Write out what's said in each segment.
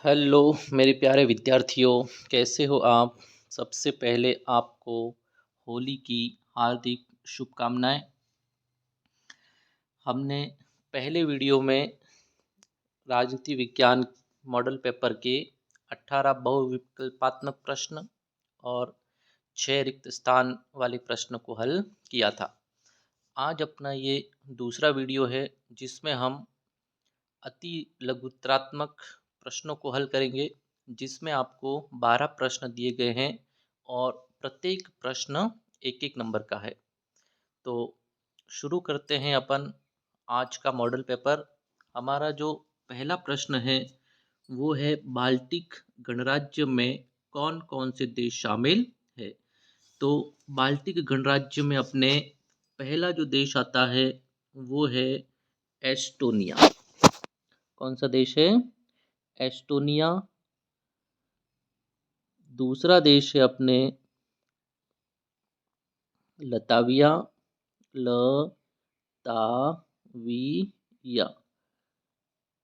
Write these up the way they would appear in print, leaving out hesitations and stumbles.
Hello मेरे प्यारे विद्यार्थियों, कैसे हो आप? सबसे पहले आपको होली की हार्दिक शुभकामनाएं। हमने पहले वीडियो में राजनीति विज्ञान मॉडल पेपर के 18 बहुविकल्पात्मक प्रश्न और 6 रिक्त स्थान वाले प्रश्न को हल किया था। आज अपना ये दूसरा वीडियो है जिसमें हम अति लघुत्रात्मक प्रश्नों को हल करेंगे, जिसमें आपको 12 प्रश्न दिए गए हैं और प्रत्येक प्रश्न एक एक नंबर का है। तो शुरू करते हैं अपन आज का मॉडल पेपर। हमारा जो पहला प्रश्न है वो है, बाल्टिक गणराज्य में कौन कौन से देश शामिल है? तो बाल्टिक गणराज्य में अपने पहला जो देश आता है वो है एस्टोनिया। कौन सा देश है? एस्टोनिया। दूसरा देश है अपने लताविया। लताविया।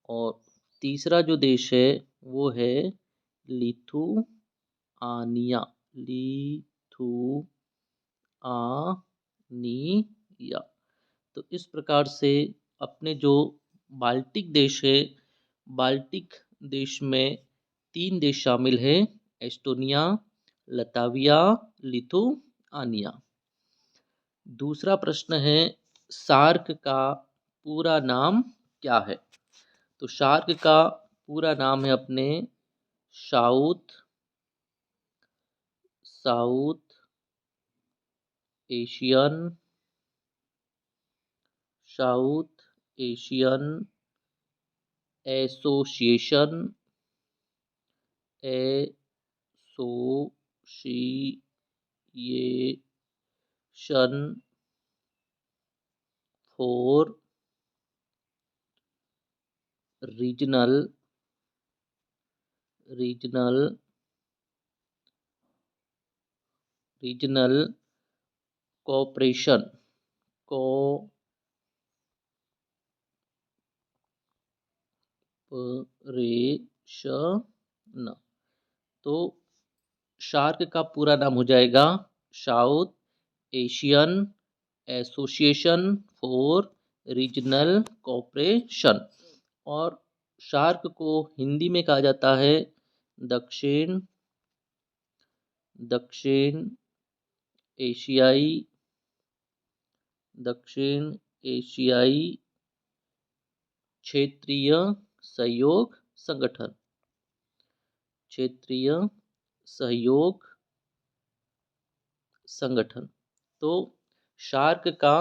और तीसरा जो देश है वो है लिथुआनिया। लिथुआनिया। तो इस प्रकार से अपने जो बाल्टिक देश है, बाल्टिक देश में 3 देश शामिल हैं: एस्टोनिया, लताविया, लिथुआनिया। दूसरा प्रश्न है, सार्क का पूरा नाम क्या है? तो सार्क का पूरा नाम है अपने south Asian association for regional cooperation. तो शार्क का पूरा नाम हो जाएगा south Asian association for regional cooperation. और शार्क को हिंदी में कहा जाता है दक्षिण एशियाई क्षेत्रीय सहयोग संगठन। तो शार्क का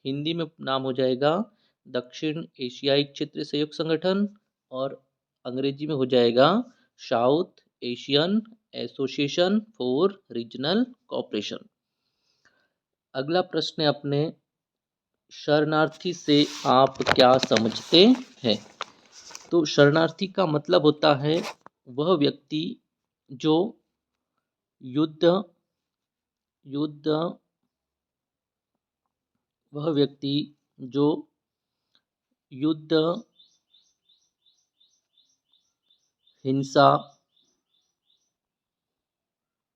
हिंदी में नाम हो जाएगा दक्षिण एशियाई क्षेत्रीय सहयोग संगठन और अंग्रेजी में हो जाएगा south Asian association for regional cooperation. अगला प्रश्न है अपने, शरणार्थी से आप क्या समझते हैं? तो शरणार्थी का मतलब होता है वह व्यक्ति जो युद्ध हिंसा,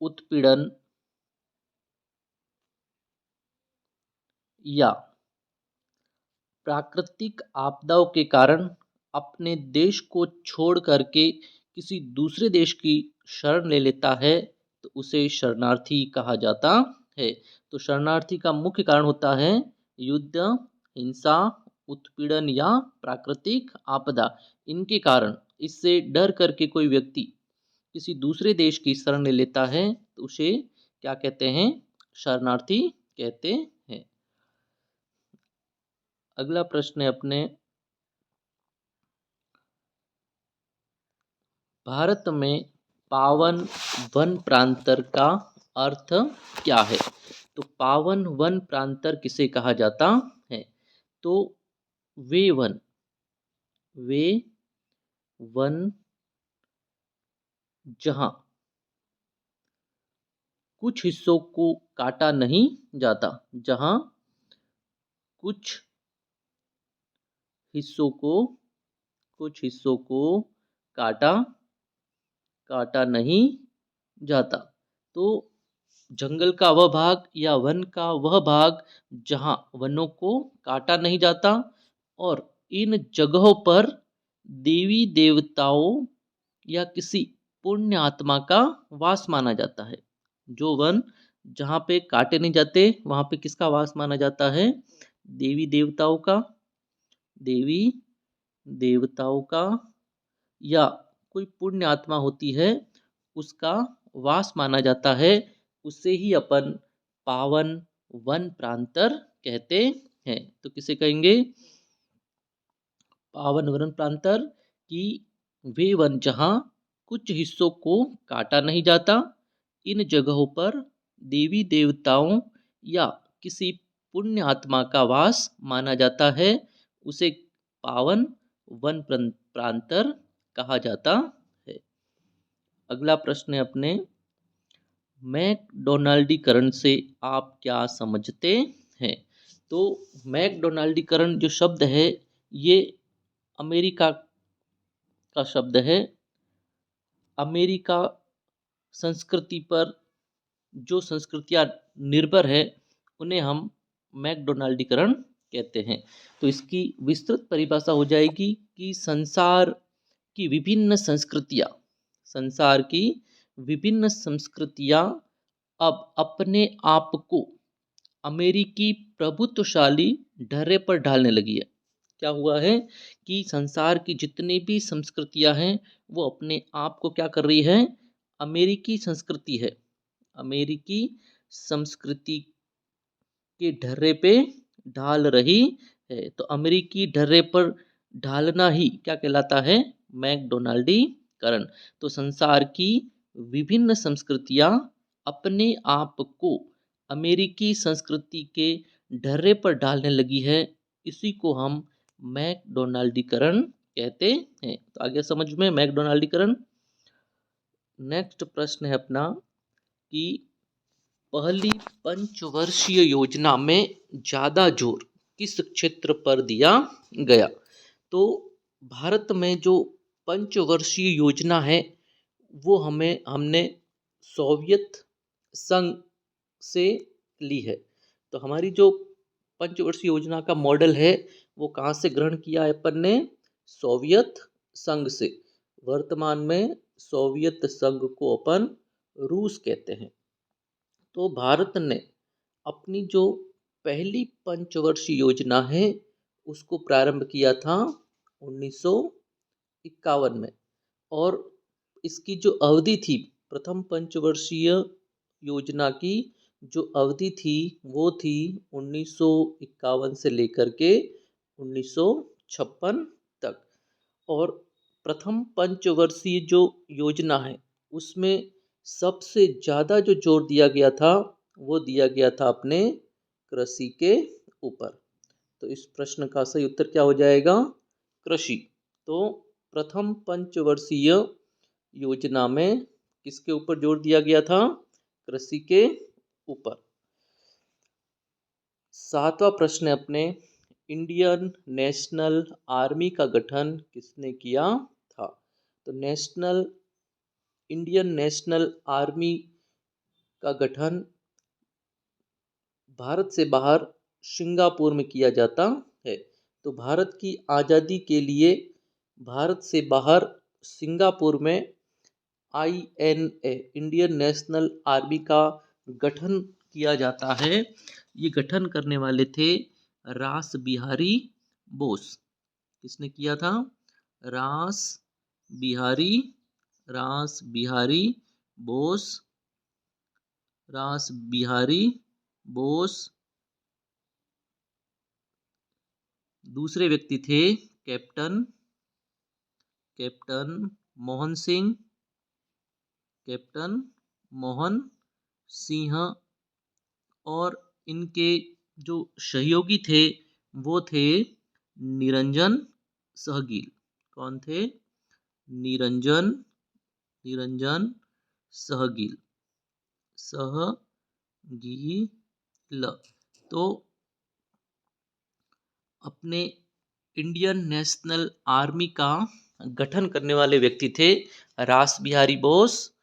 उत्पीड़न या प्राकृतिक आपदाओं के कारण अपने देश को छोड़ करके किसी दूसरे देश की शरण ले लेता है, तो उसे शरणार्थी कहा जाता है। तो शरणार्थी का मुख्य कारण होता है युद्ध, हिंसा, उत्पीड़न या प्राकृतिक आपदा। इनके कारण इससे डर करके कोई व्यक्ति किसी दूसरे देश की शरण ले लेता है, तो उसे क्या कहते हैं? शरणार्थी कहते हैं। अगला प्रश्न है अपने, भारत में पावन वन प्रांतर का अर्थ क्या है? तो पावन वन प्रांतर किसे कहा जाता है? तो वे वन जहां कुछ हिस्सों को काटा नहीं जाता, जहां कुछ हिस्सों को काटा काटा नहीं जाता। तो जंगल का वह भाग या वन का वह भाग जहाँ वनों को काटा नहीं जाता और इन जगहों पर देवी देवताओं या किसी पुण्य आत्मा का वास माना जाता है। जो वन जहाँ पे काटे नहीं जाते वहाँ पे किसका वास माना जाता है? देवी देवताओं का, देवी देवताओं का या कोई पुण्य आत्मा होती है उसका वास माना जाता है। उसे ही अपन पावन वन प्रांतर कहते हैं। तो किसे कहेंगे? पावन वन प्रांतर। की वे वन जहाँ कुछ हिस्सों को काटा नहीं जाता, इन जगहों पर देवी देवताओं या किसी पुण्य आत्मा का वास माना जाता है, उसे पावन वन प्रांतर कहा जाता है। अगला प्रश्न है अपने, मैकडोनाल्डीकरण से आप क्या समझते हैं? तो मैकडोनाल्डीकरण जो शब्द है ये अमेरिका का शब्द है। अमेरिका संस्कृति पर जो संस्कृतियाँ निर्भर है उन्हें हम मैकडोनाल्डीकरण कहते हैं। तो इसकी विस्तृत परिभाषा हो जाएगी कि संसार की विभिन्न संस्कृतियाँ अब अपने आप को अमेरिकी प्रभुत्वशाली ढर्रे पर ढालने लगी है। क्या हुआ है कि संसार की जितनी भी संस्कृतियां हैं वो अपने आप को क्या कर रही है? अमेरिकी संस्कृति है, अमेरिकी संस्कृति के ढर्रे पे ढाल रही है। तो अमेरिकी ढर्रे पर ढालना ही क्या कहलाता है? मैकडोनाल्डीकरण। तो संसार की विभिन्न संस्कृतियां अपने आप को अमेरिकी संस्कृति के ढर्रे पर डालने लगी है, इसी को हम मैकडोनाल्डीकरण कहते हैं। तो आगे समझ में मैकडोनाल्डीकरण। नेक्स्ट प्रश्न है अपना कि पहली पंचवर्षीय योजना में ज़्यादा जोर किस क्षेत्र पर दिया गया? तो भारत में जो पंचवर्षीय योजना है वो हमने सोवियत संघ से ली है। तो हमारी जो पंचवर्षीय योजना का मॉडल है वो कहाँ से ग्रहण किया है अपन ने? सोवियत संघ से। वर्तमान में सोवियत संघ को अपन रूस कहते हैं। तो भारत ने अपनी जो पहली पंचवर्षीय योजना है उसको प्रारंभ किया था 1951 में। और इसकी जो अवधि थी, प्रथम पंचवर्षीय योजना की जो अवधि थी वो थी 1951 से लेकर के 1956 तक। और प्रथम पंचवर्षीय जो योजना है उसमें सबसे ज़्यादा जो जोर दिया गया था वो दिया गया था अपने कृषि के ऊपर। तो इस प्रश्न का सही उत्तर क्या हो जाएगा? कृषि। तो प्रथम पंचवर्षीय योजना में किसके ऊपर जोर दिया गया था? कृषि के ऊपर। सातवां प्रश्न है अपने, इंडियन नेशनल आर्मी का गठन किसने किया था? तो इंडियन नेशनल आर्मी का गठन भारत से बाहर सिंगापुर में किया जाता है। तो भारत की आज़ादी के लिए भारत से बाहर सिंगापुर में INA इंडियन नेशनल आर्मी का गठन किया जाता है। ये गठन करने वाले थे रास बिहारी बोस। किसने किया था? रास बिहारी बोस। रास बिहारी बोस। दूसरे व्यक्ति थे कैप्टन मोहन सिंह। कैप्टन मोहन सिंह। और इनके जो सहयोगी थे वो थे निरंजन सहगील। कौन थे? निरंजन सहगील। तो अपने इंडियन नेशनल आर्मी का गठन करने वाले व्यक्ति थे रास बिहारी बोस,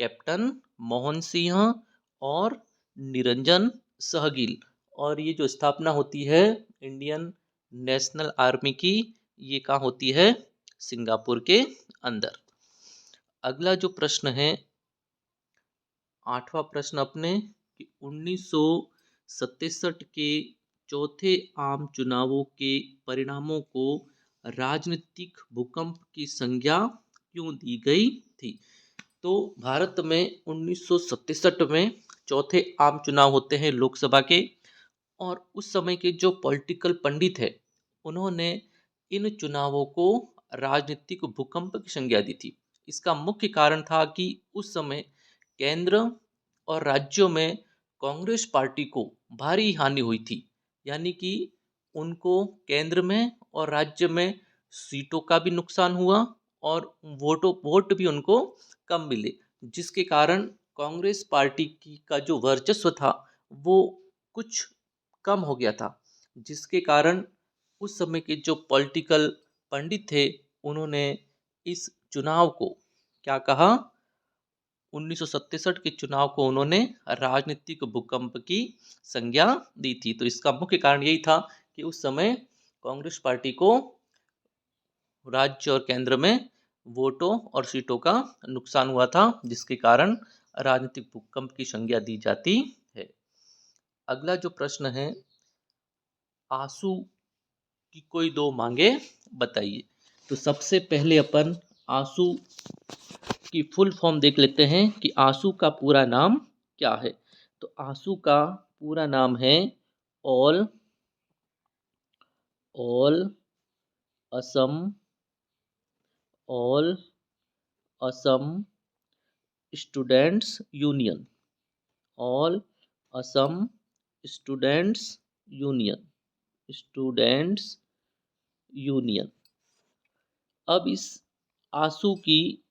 कैप्टन मोहन सिंह और निरंजन सहगील। और ये जो स्थापना होती है इंडियन नेशनल आर्मी की, ये कहाँ होती है? सिंगापुर के अंदर। अगला जो प्रश्न है, 8वां प्रश्न अपने, कि 1967 के चौथे आम चुनावों के परिणामों को राजनीतिक भूकंप की संज्ञा क्यों दी गई थी? तो भारत में 1967 में चौथे आम चुनाव होते हैं लोकसभा के, और उस समय के जो पॉलिटिकल पंडित है उन्होंने इन चुनावों को राजनीतिक भूकंप की संज्ञा दी थी। इसका मुख्य कारण था कि उस समय केंद्र और राज्यों में कांग्रेस पार्टी को भारी हानि हुई थी, यानी कि उनको केंद्र में और राज्य में सीटों का भी नुकसान हुआ और वोट भी उनको कम मिले, जिसके कारण कांग्रेस पार्टी की का जो वर्चस्व था वो कुछ कम हो गया था, जिसके कारण उस समय के जो पॉलिटिकल पंडित थे उन्होंने इस चुनाव को क्या कहा? 1967 के चुनाव को उन्होंने राजनीतिक भूकंप की संज्ञा दी थी। तो इसका मुख्य कारण यही था कि उस समय कांग्रेस पार्टी को राज्य और केंद्र में वोटों और सीटों का नुकसान हुआ था, जिसके कारण राजनीतिक भूकंप की संज्ञा दी जाती है। अगला जो प्रश्न है, आंसू की कोई दो मांगे बताइए। तो सबसे पहले अपन आंसू की फुल फॉर्म देख लेते हैं कि आंसू का पूरा नाम क्या है। तो आंसू का पूरा नाम है all all Assam all Assam students union. All Assam students union. Students union. अब इस आंसू की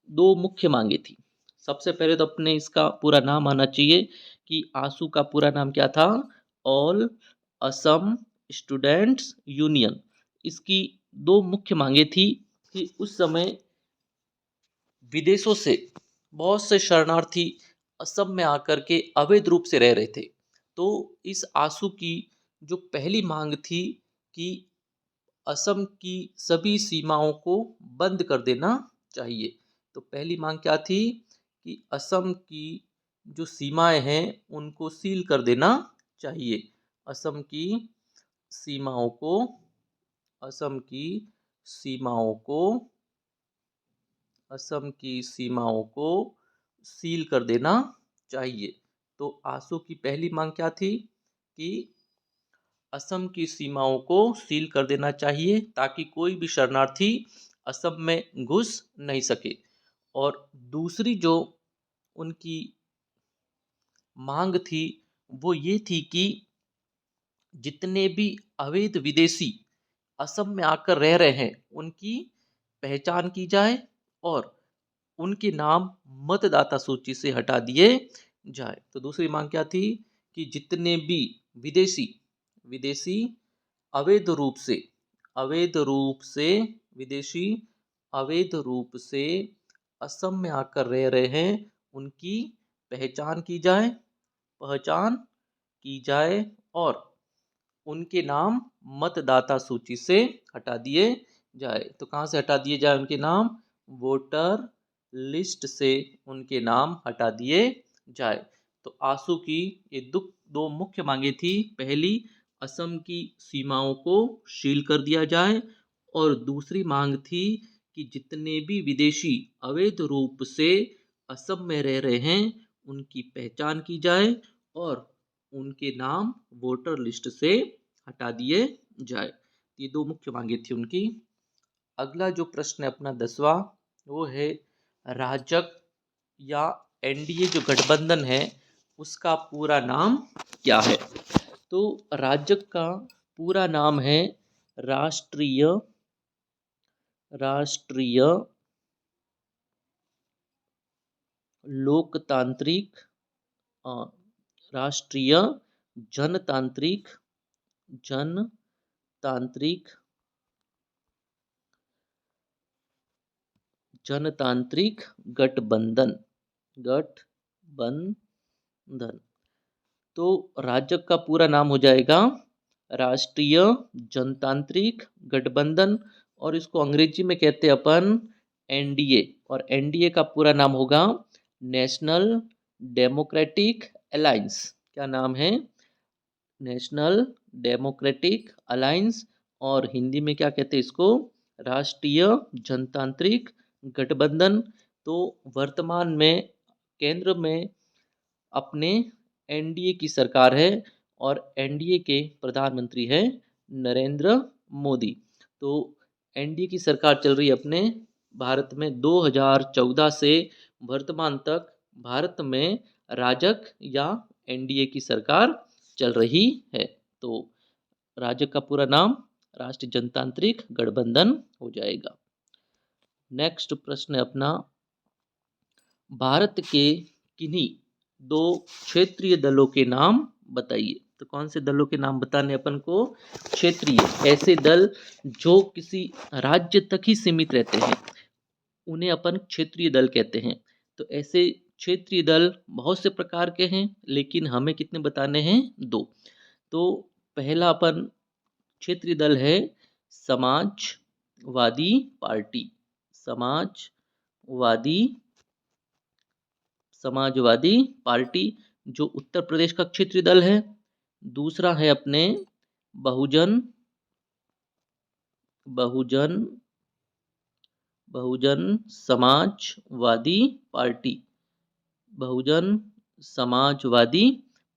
दो मुख्य मांगे थी। सबसे पहले तो अपने इसका पूरा नाम आना चाहिए कि आंसू का पूरा नाम क्या था? All Assam students union. इसकी दो मुख्य मांगे थी कि उस समय विदेशों से बहुत से शरणार्थी असम में आकर के अवैध रूप से रह रहे थे। तो इस आंसू की जो पहली मांग थी कि असम की सभी सीमाओं को बंद कर देना चाहिए। तो पहली मांग क्या थी कि असम की जो सीमाएं हैं उनको सील कर देना चाहिए। असम की सीमाओं को असम की सीमाओं को असम की सीमाओं को सील कर देना चाहिए। तो आंसू की पहली मांग क्या थी कि असम की सीमाओं को सील कर देना चाहिए ताकि कोई भी शरणार्थी असम में घुस नहीं सके। और दूसरी जो उनकी मांग थी वो ये थी कि जितने भी अवैध विदेशी असम में आकर रह रहे हैं उनकी पहचान की जाए और उनके नाम मतदाता सूची से हटा दिए जाए। तो दूसरी मांग क्या थी कि जितने भी विदेशी विदेशी अवैध रूप से अवैध रूप से विदेशी अवैध रूप से असम में आकर रह रहे हैं उनकी पहचान की जाए और उनके नाम मतदाता सूची से हटा दिए जाए। तो कहाँ से हटा दिए जाए उनके नाम? वोटर लिस्ट से उनके नाम हटा दिए जाए। तो आंसू की ये दो मुख्य मांगे थी। पहली, असम की सीमाओं को सील कर दिया जाए, और दूसरी मांग थी कि जितने भी विदेशी अवैध रूप से असम में रह रहे हैं उनकी पहचान की जाए और उनके नाम वोटर लिस्ट से हटा दिए जाए। ये दो मुख्य मांगे थी उनकी। अगला जो प्रश्न है अपना 10वां, वो है राजग या एनडीए जो गठबंधन है उसका पूरा नाम क्या है? तो राजग का पूरा नाम है राष्ट्रीय राष्ट्रीय लोकतांत्रिक अ, राष्ट्रीय जनतांत्रिक जनतांत्रिक गठबंधन, गठबंधन। तो राज्य का पूरा नाम हो जाएगा राष्ट्रीय जनतांत्रिक गठबंधन, और इसको अंग्रेजी में कहते हैं अपन एनडीए, और एनडीए का पूरा नाम होगा नेशनल डेमोक्रेटिक अलायंस। क्या नाम है? नेशनल डेमोक्रेटिक अलायंस, और हिंदी में क्या कहते हैं इसको? राष्ट्रीय जनतांत्रिक गठबंधन। तो वर्तमान में केंद्र में अपने एनडीए की सरकार है, और एनडीए के प्रधानमंत्री हैं नरेंद्र मोदी। तो एनडीए की सरकार चल रही है अपने भारत में 2014 से वर्तमान तक। भारत में राजग या एनडीए की सरकार चल रही है। तो राजग का पूरा नाम राष्ट्रीय जनतांत्रिक गठबंधन हो जाएगा। नेक्स्ट प्रश्न है अपना, भारत के किन्हीं दो क्षेत्रीय दलों के नाम बताइए। तो कौन से दलों के नाम बताने अपन को? क्षेत्रीय, ऐसे दल जो किसी राज्य तक ही सीमित रहते हैं, उन्हें अपन क्षेत्रीय दल कहते हैं। तो ऐसे क्षेत्रीय दल बहुत से प्रकार के हैं, लेकिन हमें कितने बताने हैं? 2। तो पहला अपन क्षेत्रीय दल है समाजवादी पार्टी, समाजवादी पार्टी, जो उत्तर प्रदेश का क्षेत्रीय दल है। दूसरा है अपने बहुजन समाजवादी पार्टी, बहुजन समाजवादी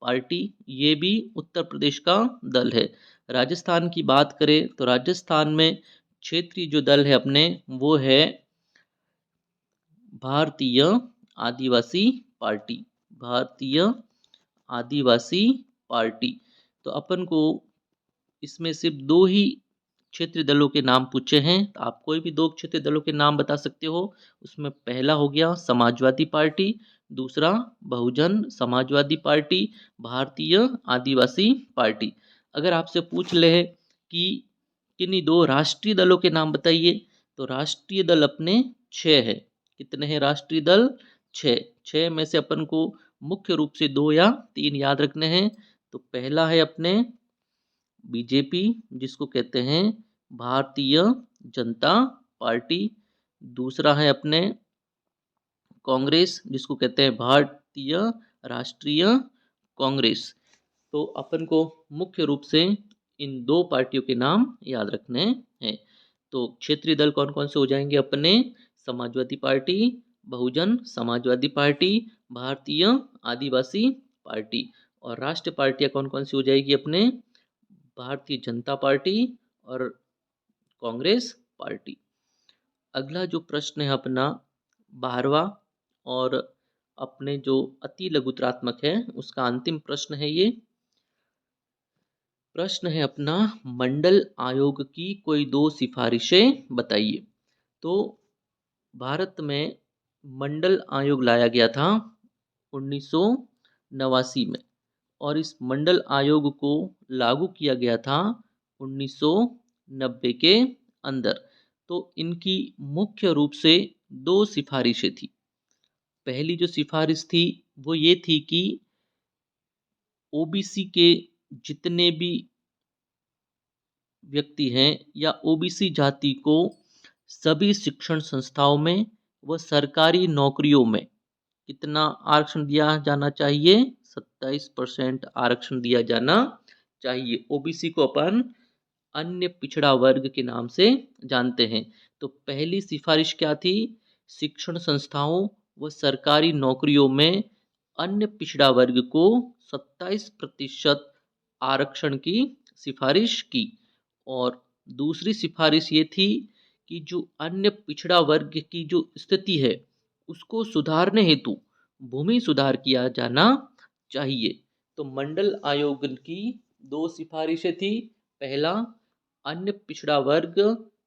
पार्टी, ये भी उत्तर प्रदेश का दल है। राजस्थान की बात करें तो राजस्थान में क्षेत्रीय जो दल है अपने, वो है भारतीय आदिवासी पार्टी, भारतीय आदिवासी पार्टी। तो अपन को इसमें सिर्फ 2 ही क्षेत्रीय दलों के नाम पूछे हैं। तो आप कोई भी 2 क्षेत्रीय दलों के नाम बता सकते हो। उसमें पहला हो गया समाजवादी पार्टी, दूसरा बहुजन समाजवादी पार्टी, भारतीय आदिवासी पार्टी। अगर आपसे पूछ ले कि किन्हीं 2 राष्ट्रीय दलों के नाम बताइए, तो राष्ट्रीय दल अपने 6 है। कितने हैं राष्ट्रीय दल? 6। 6 में से अपन को मुख्य रूप से 2 या 3 याद रखने हैं। तो पहला है अपने बीजेपी, जिसको कहते हैं भारतीय जनता पार्टी। दूसरा है अपने कांग्रेस, जिसको कहते हैं भारतीय राष्ट्रीय कांग्रेस। तो अपन को मुख्य रूप से इन 2 पार्टियों के नाम याद रखने हैं। तो क्षेत्रीय दल कौन कौन से हो जाएंगे अपने? समाजवादी पार्टी, बहुजन समाजवादी पार्टी, भारतीय आदिवासी पार्टी। और राष्ट्रीय पार्टियां कौन कौन सी हो जाएगी अपने? भारतीय जनता पार्टी और कांग्रेस पार्टी। अगला जो प्रश्न है अपना 12वां, और अपने जो अति लघुत्रात्मक है उसका अंतिम प्रश्न है ये। प्रश्न है अपना, मंडल आयोग की कोई 2 सिफारिशें बताइए। तो भारत में मंडल आयोग लाया गया था 1989 में, और इस मंडल आयोग को लागू किया गया था 1990 के अंदर। तो इनकी मुख्य रूप से 2 सिफारिशें थी। पहली जो सिफारिश थी वो ये थी कि ओबीसी के जितने भी व्यक्ति हैं या ओबीसी जाति को सभी शिक्षण संस्थाओं में व सरकारी नौकरियों में कितना आरक्षण दिया जाना चाहिए? 27% आरक्षण दिया जाना चाहिए। ओबीसी को अपन अन्य पिछड़ा वर्ग के नाम से जानते हैं। तो पहली सिफारिश क्या थी? शिक्षण संस्थाओं व सरकारी नौकरियों में अन्य पिछड़ा वर्ग को 27% आरक्षण की सिफारिश की। और दूसरी सिफारिश ये थी कि जो अन्य पिछड़ा वर्ग की जो स्थिति है उसको सुधारने हेतु भूमि सुधार किया जाना चाहिए। तो मंडल आयोग की 2 सिफारिशें थी। पहला, अन्य पिछड़ा वर्ग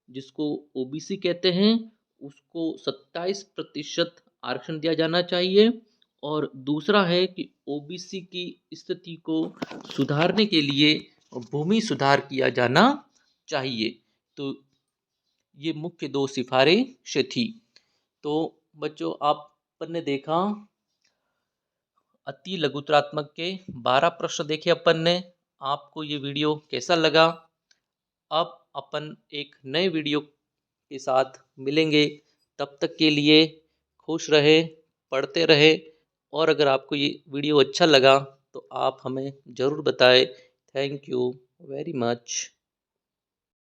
जिसको ओबीसी कहते हैं उसको 27% आरक्षण दिया जाना चाहिए। और दूसरा है कि ओबीसी की स्थिति को सुधारने के लिए भूमि सुधार किया जाना चाहिए। तो ये मुख्य 2 सिफारिशें थी। तो बच्चों अपन ने देखा अति लघुत्रात्मक के 12 प्रश्न देखे अपन ने। आपको ये वीडियो कैसा लगा? अब अपन एक नए वीडियो के साथ मिलेंगे। तब तक के लिए खुश रहे, पढ़ते रहे, और अगर आपको ये वीडियो अच्छा लगा तो आप हमें ज़रूर बताएं। Thank you very much.